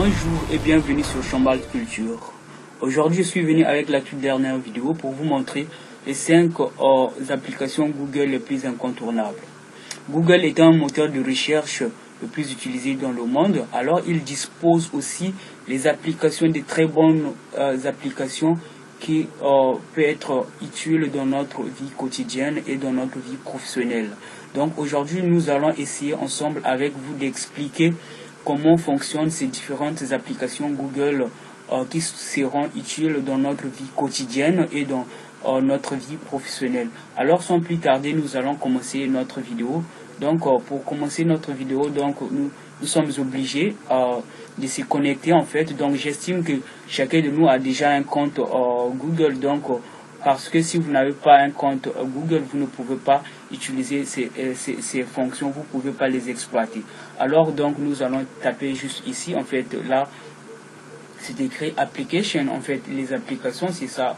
Bonjour et bienvenue sur Chambal Culture. Aujourd'hui, je suis venu avec la toute dernière vidéo pour vous montrer les 5 applications Google les plus incontournables. Google est un moteur de recherche le plus utilisé dans le monde. Alors, il dispose aussi des applications, des très bonnes applications qui peuvent être utiles dans notre vie quotidienne et dans notre vie professionnelle. Donc aujourd'hui, nous allons essayer ensemble avec vous d'expliquer comment fonctionnent ces différentes applications Google qui seront utiles dans notre vie quotidienne et dans notre vie professionnelle. Alors sans plus tarder, nous allons commencer notre vidéo. Donc pour commencer notre vidéo, donc nous sommes obligés de se connecter en fait. Donc j'estime que chacun de nous a déjà un compte Google. Donc parce que si vous n'avez pas un compte Google, vous ne pouvez pas utiliser ces fonctions, vous ne pouvez pas les exploiter. Alors donc nous allons taper juste ici en fait, là c'est écrit application, en fait les applications c'est ça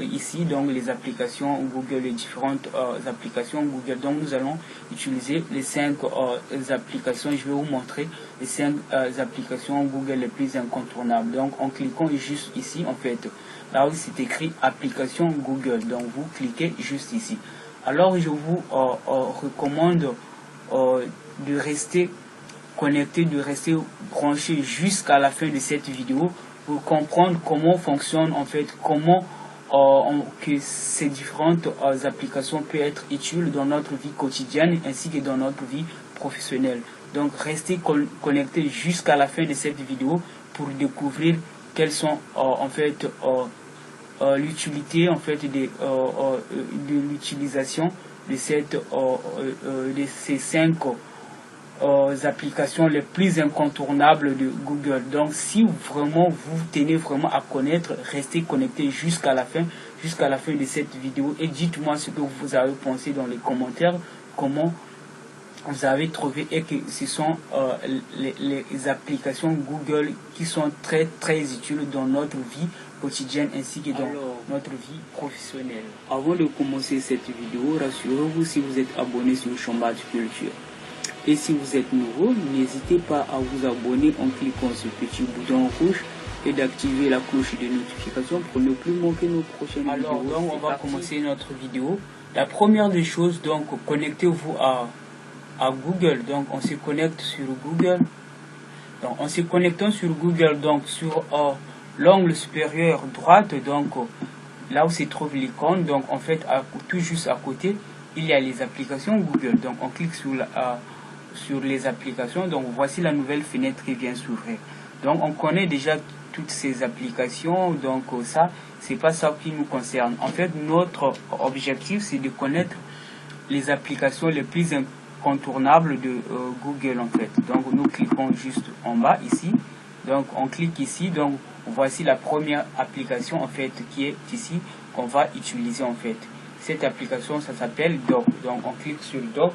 ici, donc les applications Google, les différentes applications Google. Donc nous allons utiliser les 5 applications. Je vais vous montrer les 5 applications Google les plus incontournables. Donc en cliquant juste ici en fait, là où c'est écrit application Google, donc vous cliquez juste ici. Alors je vous recommande de rester connecté, de rester branché jusqu'à la fin de cette vidéo pour comprendre comment fonctionne en fait, comment que ces différentes applications peuvent être utiles dans notre vie quotidienne ainsi que dans notre vie professionnelle. Donc restez connecté jusqu'à la fin de cette vidéo pour découvrir quelles sont en fait l'utilité en fait de l'utilisation de ces 5 applications les plus incontournables de Google. Donc si vraiment vous tenez vraiment à connaître, restez connecté jusqu'à la fin de cette vidéo et dites-moi ce que vous avez pensé dans les commentaires, comment vous avez trouvé et que ce sont les applications Google qui sont très utiles dans notre vie quotidienne ainsi que dans notre vie professionnelle. Avant de commencer cette vidéo, rassurez-vous si vous êtes abonné sur Chambal Culture. Et si vous êtes nouveau, n'hésitez pas à vous abonner en cliquant sur le petit bouton rouge et d'activer la cloche de notification pour ne plus manquer nos prochaines vidéos. Alors donc on va commencer notre vidéo. La première des choses, donc connectez-vous à Google. Donc on se connecte sur Google. Donc en se connectant sur Google, donc sur l'angle supérieur droite, donc là où se trouve l'icône, donc en fait tout juste à côté, il y a les applications Google. Donc on clique sur les applications. Donc voici la nouvelle fenêtre qui vient s'ouvrir. Donc on connaît déjà toutes ces applications, donc ça c'est pas ça qui nous concerne. En fait notre objectif c'est de connaître les applications les plus incontournables de Google en fait. Donc nous cliquons juste en bas ici, donc on clique ici, donc voici la première application en fait qui est ici qu'on va utiliser en fait. Cette application ça s'appelle Doc. Donc on clique sur Doc.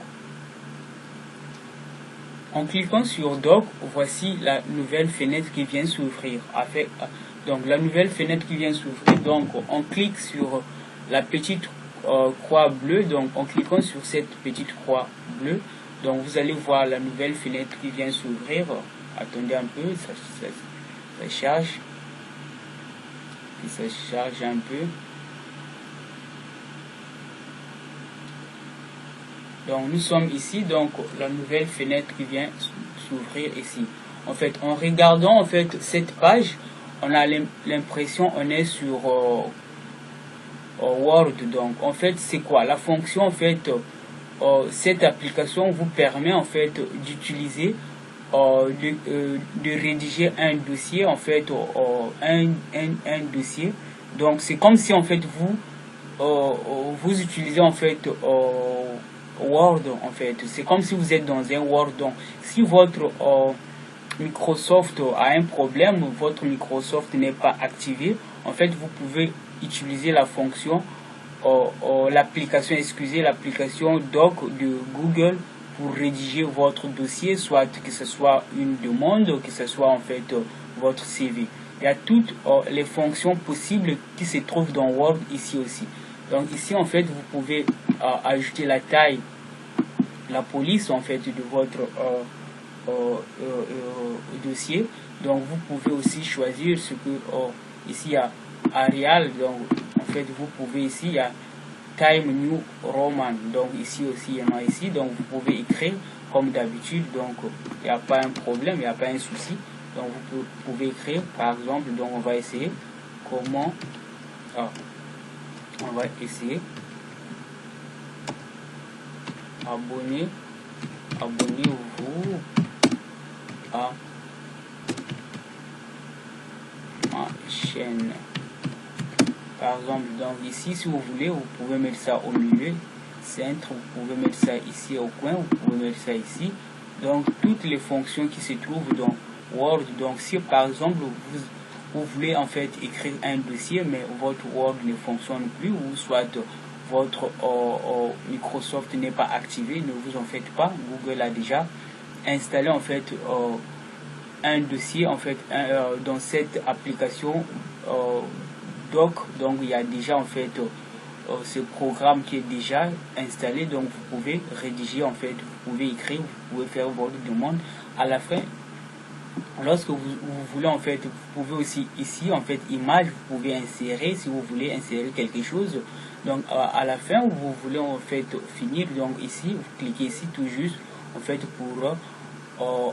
En cliquant sur Doc, voici la nouvelle fenêtre qui vient s'ouvrir. Donc la nouvelle fenêtre qui vient s'ouvrir, donc on clique sur la petite croix bleue. Donc en cliquant sur cette petite croix bleue, donc vous allez voir la nouvelle fenêtre qui vient s'ouvrir. Attendez un peu, ça charge. Et ça charge un peu. Donc nous sommes ici, donc la nouvelle fenêtre qui vient s'ouvrir ici. En fait, en regardant en fait cette page, on a l'impression on est sur Word. Donc en fait, c'est quoi la fonction en fait? Cette application vous permet en fait d'utiliser de rédiger un dossier en fait, un dossier. Donc c'est comme si en fait vous utilisez en fait Word en fait, c'est comme si vous êtes dans un Word. Donc si votre Microsoft a un problème, votre Microsoft n'est pas activé, en fait vous pouvez utiliser la fonction l'application Doc de Google pour rédiger votre dossier, soit que ce soit une demande, que ce soit en fait votre CV. Il y a toutes les fonctions possibles qui se trouvent dans Word ici aussi. Donc ici en fait vous pouvez ajouter la taille, la police en fait de votre dossier. Donc vous pouvez aussi choisir ce que ici il y a Arial, donc en fait vous pouvez ici il y a Time New Roman, donc ici aussi il y en a ici, donc vous pouvez écrire comme d'habitude, donc il n'y a pas un problème, il n'y a pas un souci. Donc vous pouvez écrire par exemple, donc on va essayer comment on va essayer abonnez-vous à ma chaîne. Par exemple, donc ici, si vous voulez, vous pouvez mettre ça au milieu, centre, vous pouvez mettre ça ici au coin, vous pouvez mettre ça ici. Donc, toutes les fonctions qui se trouvent dans Word. Donc, si par exemple, vous voulez en fait écrire un dossier, mais votre Word ne fonctionne plus, ou soit votre Microsoft n'est pas activé, ne vous en faites pas. Google a déjà installé en fait un dossier en fait dans cette application Doc. Donc il y a déjà en fait ce programme qui est déjà installé, donc vous pouvez rédiger en fait, vous pouvez écrire, vous pouvez faire votre demande. À la fin, lorsque vous voulez en fait, vous pouvez aussi ici en fait image, vous pouvez insérer si vous voulez insérer quelque chose. Donc à la fin, vous voulez en fait finir, donc ici vous cliquez ici tout juste en fait pour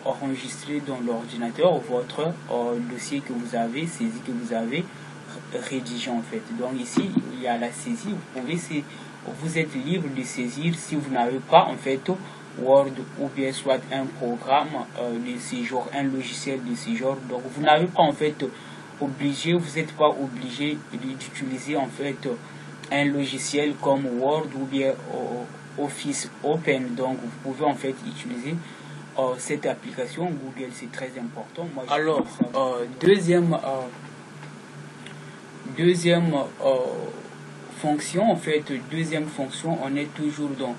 enregistrer dans l'ordinateur votre dossier que vous avez saisi, que vous avez rédigé en fait. Donc ici il y a la saisie, vous pouvez, vous êtes libre de saisir si vous n'avez pas en fait Word ou bien soit un programme de ce genre, un logiciel de ce genre. Donc vous n'avez pas en fait obligé, vous n'êtes pas obligé d'utiliser en fait un logiciel comme Word ou bien Office Open. Donc vous pouvez en fait utiliser cette application Google, c'est très important. Moi, alors deuxième fonction en fait, deuxième fonction, on est toujours dans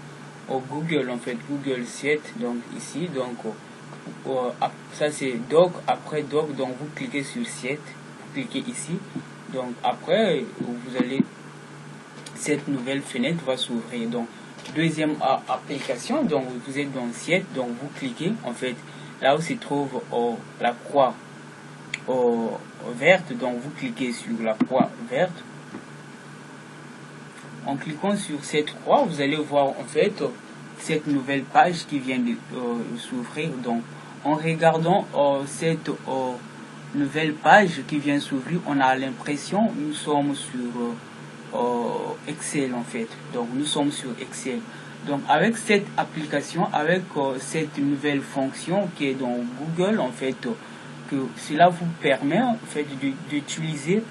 Google en fait, Google Sheet. Donc ici, donc ça c'est Doc. Après Doc, donc vous cliquez sur Sheet, vous cliquez ici, donc après vous allez, cette nouvelle fenêtre va s'ouvrir. Donc deuxième application, donc vous êtes dans Sheet, donc vous cliquez en fait là où se trouve la croix verte, donc vous cliquez sur la croix verte. En cliquant sur cette croix, vous allez voir en fait cette nouvelle page qui vient de s'ouvrir. Donc en regardant cette nouvelle page qui vient s'ouvrir, on a l'impression nous sommes sur Excel en fait. Donc nous sommes sur Excel. Donc avec cette application, avec cette nouvelle fonction qui est dans Google en fait, que cela vous permet en fait d'utiliser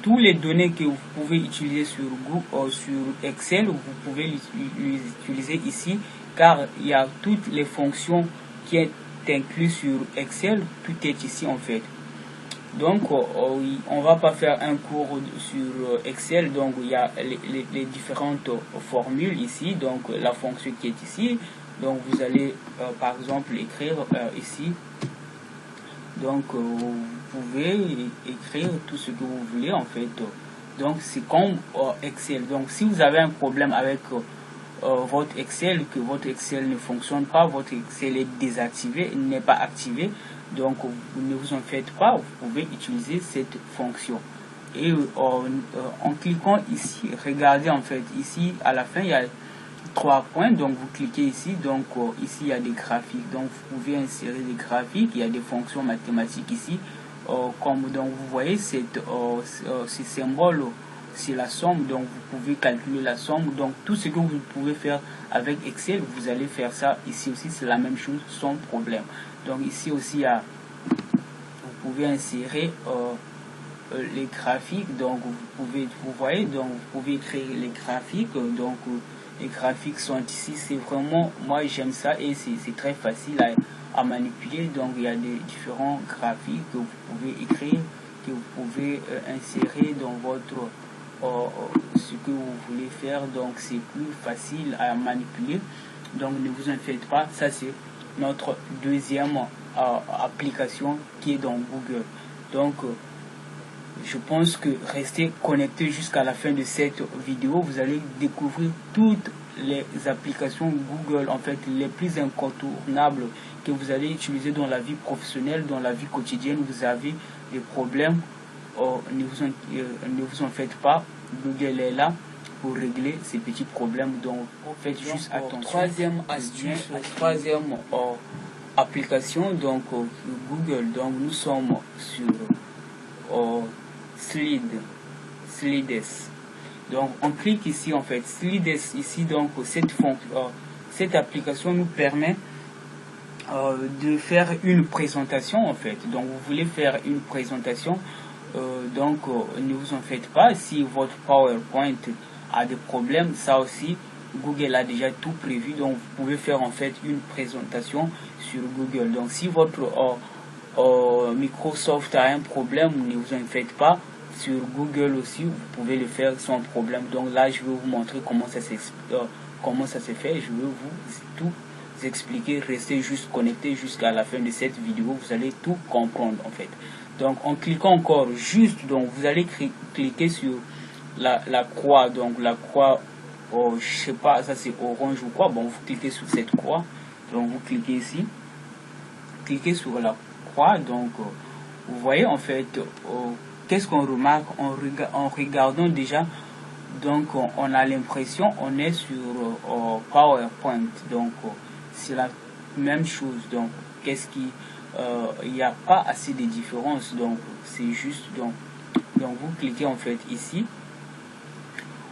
tous les données que vous pouvez utiliser sur Google, sur Excel, vous pouvez les utiliser ici, car il y a toutes les fonctions qui est incluses sur Excel, tout est ici en fait. Donc on va pas faire un cours sur Excel, donc il y a les différentes formules ici, donc la fonction qui est ici, donc vous allez par exemple écrire ici. Donc vous pouvez écrire tout ce que vous voulez en fait. Donc c'est comme Excel. Donc si vous avez un problème avec votre Excel, que votre Excel ne fonctionne pas, votre Excel est désactivé, n'est pas activé, donc ne vous en faites pas, vous pouvez utiliser cette fonction. Et en cliquant ici, regardez en fait ici à la fin il y a 3 points, donc vous cliquez ici, donc ici il y a des graphiques, donc vous pouvez insérer des graphiques, il y a des fonctions mathématiques ici, comme donc vous voyez ce symbole, c'est la somme, donc vous pouvez calculer la somme. Donc tout ce que vous pouvez faire avec Excel, vous allez faire ça ici aussi, c'est la même chose sans problème. Donc ici aussi vous pouvez insérer les graphiques, donc vous voyez, donc vous pouvez créer les graphiques, donc les graphiques sont ici, c'est vraiment, moi j'aime ça et c'est très facile à manipuler. Donc il y a des différents graphiques que vous pouvez écrire, que vous pouvez insérer dans votre ce que vous voulez faire, donc c'est plus facile à manipuler. Donc ne vous en faites pas, ça c'est notre deuxième application qui est dans Google. Donc je pense que restez connectés jusqu'à la fin de cette vidéo, vous allez découvrir toutes les applications Google en fait les plus incontournables que vous allez utiliser dans la vie professionnelle, dans la vie quotidienne. Vous avez des problèmes, ne vous en faites pas. Google est là pour régler ces petits problèmes. Donc faites juste attention. Troisième astuce, troisième application, donc Google. Donc nous sommes sur Slides. Donc on clique ici en fait Slides ici. Donc cette application nous permet de faire une présentation en fait. Donc vous voulez faire une présentation, donc ne vous en faites pas. Si votre PowerPoint a des problèmes, ça aussi Google a déjà tout prévu. Donc vous pouvez faire en fait une présentation sur Google. Donc si votre Microsoft a un problème, ne vous en faites pas. Sur Google aussi vous pouvez le faire sans problème. Donc là je vais vous montrer comment ça se fait. Je vais vous tout expliquer. Restez juste connecté jusqu'à la fin de cette vidéo, vous allez tout comprendre en fait. Donc en cliquant encore juste, donc vous allez cliquer sur la croix. Donc la croix, je sais pas, ça c'est orange ou quoi. Bon, vous cliquez sur cette croix. Donc vous cliquez ici, cliquez sur la croix. Donc vous voyez en fait, qu'est-ce qu'on remarque en regardant déjà. Donc on a l'impression on est sur PowerPoint. Donc c'est la même chose. Donc qu'est-ce qui il n'y a pas assez de différence. Donc c'est juste donc vous cliquez en fait ici.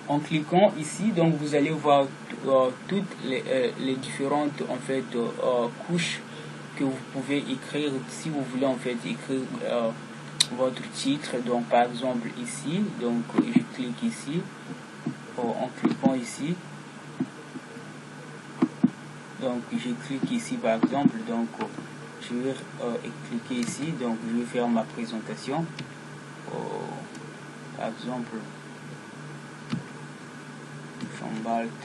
En cliquant ici, donc vous allez voir toutes les différentes en fait couches que vous pouvez écrire si vous voulez en fait écrire votre titre. Donc par exemple ici, donc je clique ici. En cliquant ici, donc je clique ici par exemple. Donc je vais cliquer ici. Donc je vais faire ma présentation. Par exemple Chambalt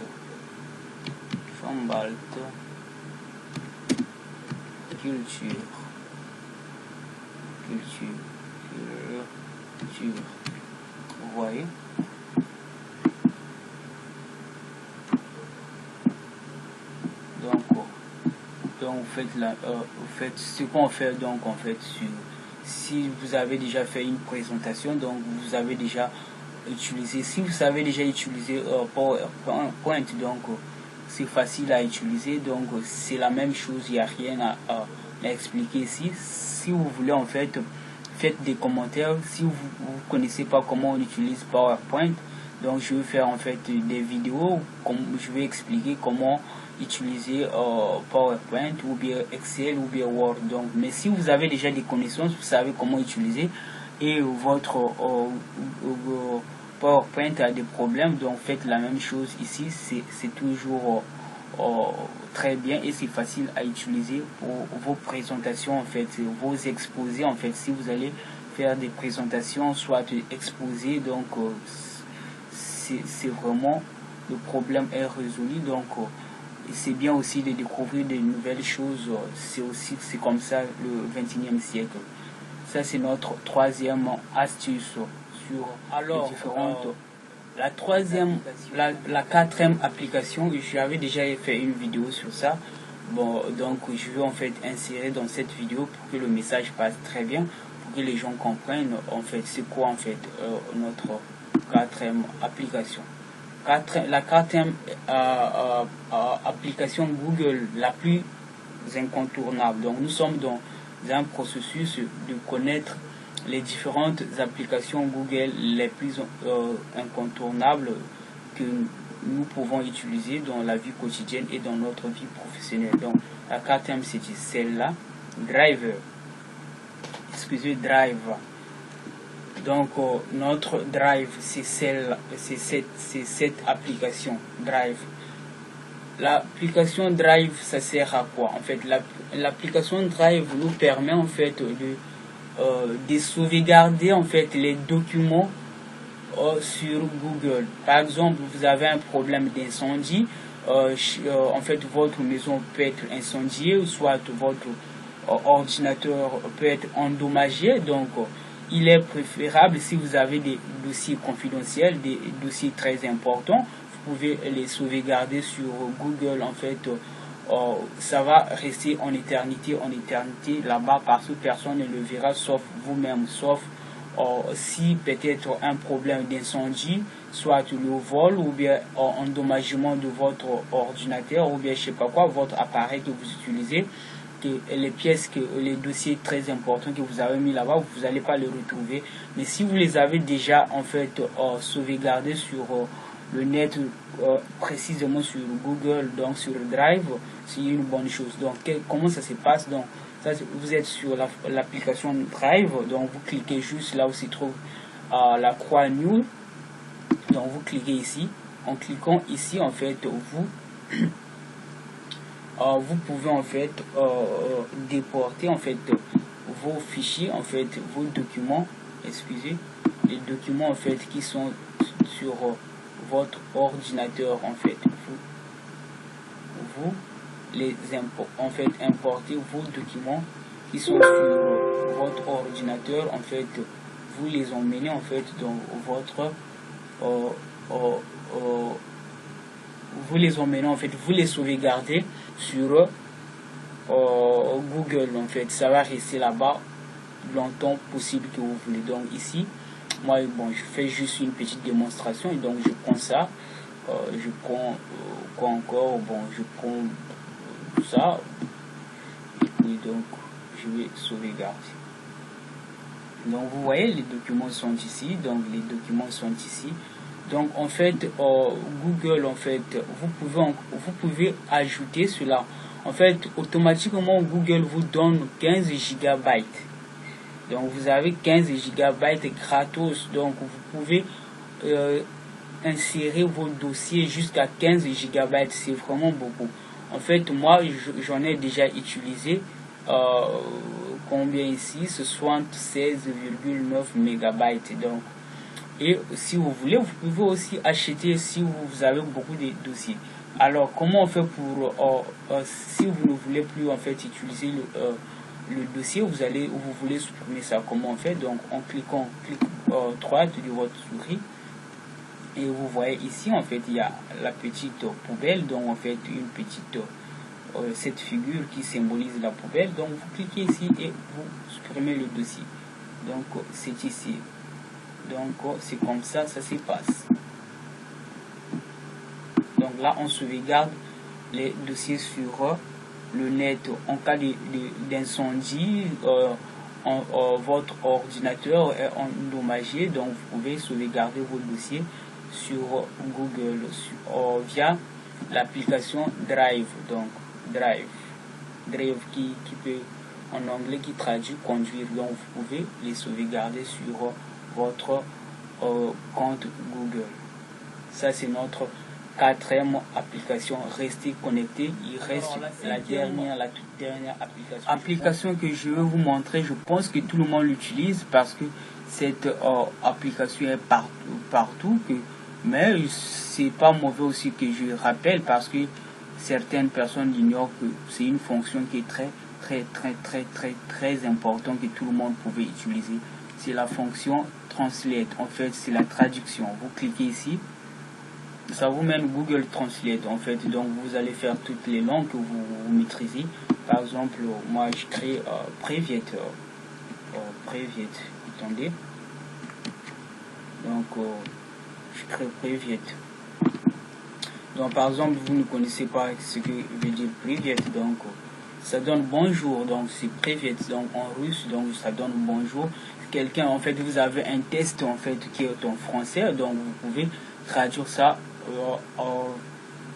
culture. Vous voyez. Donc vous faites ce qu'on fait. Donc en fait si vous avez déjà fait une présentation, donc vous avez déjà utilisé, si vous savez déjà utiliser PowerPoint, donc c'est facile à utiliser. Donc c'est la même chose, il n'y a rien à expliquer ici. Si vous voulez en fait, faites des commentaires. Si vous ne connaissez pas comment on utilise PowerPoint, donc je vais faire en fait des vidéos, je vais expliquer comment utiliser PowerPoint ou bien Excel ou bien Word. Donc mais si vous avez déjà des connaissances, vous savez comment utiliser, et votre PowerPoint a des problèmes, donc faites la même chose ici. C'est toujours très bien et c'est facile à utiliser pour vos présentations en fait, vos exposés en fait. Si vous allez faire des présentations, soit exposés, donc c'est vraiment, le problème est résolu. Donc c'est bien aussi de découvrir de nouvelles choses. C'est comme ça le 21e siècle. Ça c'est notre troisième astuce sur les différentes. La quatrième application, j'avais déjà fait une vidéo sur ça. Bon, donc je vais en fait insérer dans cette vidéo pour que le message passe très bien, pour que les gens comprennent en fait c'est quoi en fait notre quatrième application. La quatrième application Google, la plus incontournable. Donc nous sommes dans un processus de connaître les différentes applications Google les plus incontournables que nous pouvons utiliser dans la vie quotidienne et dans notre vie professionnelle. Donc la quatrième c'est celle-là, Drive. Donc notre Drive c'est cette application Drive. L'application Drive, ça sert à quoi? En fait, l'application Drive nous permet en fait de sauvegarder en fait les documents sur Google. Par exemple, vous avez un problème d'incendie, en fait votre maison peut être incendiée, ou soit votre ordinateur peut être endommagé. Donc il est préférable, si vous avez des dossiers confidentiels, des dossiers très importants, vous pouvez les sauvegarder sur Google en fait ça va rester en éternité là-bas, parce que personne ne le verra sauf vous-même, sauf si peut-être un problème d'incendie, soit le vol ou bien endommagement de votre ordinateur ou bien je sais pas quoi, votre appareil que vous utilisez, que les pièces, les dossiers très importants que vous avez mis là-bas, vous n'allez pas les retrouver. Mais si vous les avez déjà en fait sauvegardés sur le net, précisément sur Google, donc sur Drive, c'est une bonne chose. Donc comment ça se passe? Donc ça, vous êtes sur l'application Drive, donc vous cliquez juste là où se trouve la croix New, donc vous cliquez ici. En cliquant ici, en fait, vous pouvez en fait déporter en fait vos fichiers, en fait vos documents, excusez, les documents en fait qui sont sur votre ordinateur. En fait vous les importez vos documents qui sont sur votre ordinateur, en fait vous les emmenez en fait dans votre vous les emmenez en fait, vous les sauvegardez sur Google. En fait ça va rester là-bas longtemps possible que vous voulez. Donc ici moi je fais juste une petite démonstration, et donc je prends ça, je prends quoi encore, je prends ça, et puis donc je vais sauvegarder. Donc vous voyez, les documents sont ici, donc en fait Google, en fait vous pouvez ajouter cela. En fait automatiquement Google vous donne 15 GB. Donc vous avez 15 GB gratos, donc vous pouvez insérer vos dossiers jusqu'à 15 GB. C'est vraiment beaucoup. En fait moi j'en ai déjà utilisé combien ici, c'est 76,9 mégabytes. Donc, et si vous voulez, vous pouvez aussi acheter si vous avez beaucoup de dossiers. Alors comment on fait pour si vous ne voulez plus en fait utiliser le dossier, vous voulez supprimer ça, comment on fait? Donc en cliquant clic droite de votre souris, et vous voyez ici en fait il y a la petite poubelle, donc en fait une petite cette figure qui symbolise la poubelle. Donc vous cliquez ici et vous supprimez le dossier. Donc c'est ici. Donc c'est comme ça se passe. Donc là on sauvegarde les dossiers sur le net. En cas d'incendie, votre ordinateur est endommagé, donc vous pouvez sauvegarder vos dossiers sur Google via l'application Drive. Donc Drive qui peut en anglais qui traduit conduire. Donc vous pouvez les sauvegarder sur votre compte Google. Ça c'est notre quatrième application. Restez connecté. Il reste la toute dernière application que je vais vous montrer. Je pense que tout le monde l'utilise parce que cette application est partout, mais c'est pas mauvais aussi que je rappelle, parce que certaines personnes ignorent que c'est une fonction qui est très importante, que tout le monde pouvait utiliser. C'est la fonction Translate. En fait c'est la traduction. Vous cliquez ici, ça vous mène Google Translate en fait. Donc vous allez faire toutes les langues que vous maîtrisez. Par exemple moi je crée Previet. Attendez, donc je crée Previet. Donc par exemple vous ne connaissez pas ce que veut dire Previet, donc ça donne bonjour, donc c'est Previet, donc en russe, donc ça donne bonjour. Quelqu'un, en fait vous avez un test en fait qui est en français, donc vous pouvez traduire ça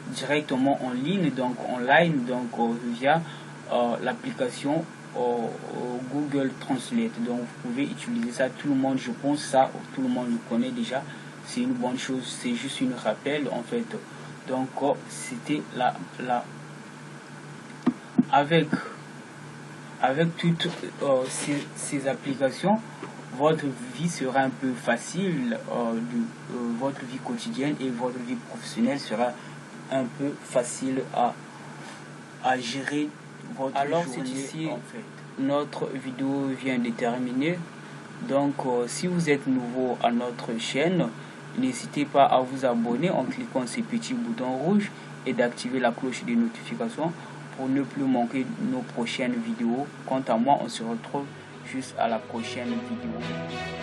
directement en ligne, donc online, donc via l'application Google Translate. Donc vous pouvez utiliser ça, tout le monde, je pense ça tout le monde le connaît déjà, c'est une bonne chose, c'est juste une rappel en fait. Donc c'était avec toutes ces applications, votre vie sera un peu facile, votre vie quotidienne et votre vie professionnelle sera un peu facile à gérer votre journée. Ici, en fait, notre vidéo vient de terminer. Donc si vous êtes nouveau à notre chaîne, n'hésitez pas à vous abonner en cliquant ces petits boutons rouges et d'activer la cloche des notifications pour ne plus manquer nos prochaines vidéos. Quant à moi, on se retrouve juste à la prochaine vidéo.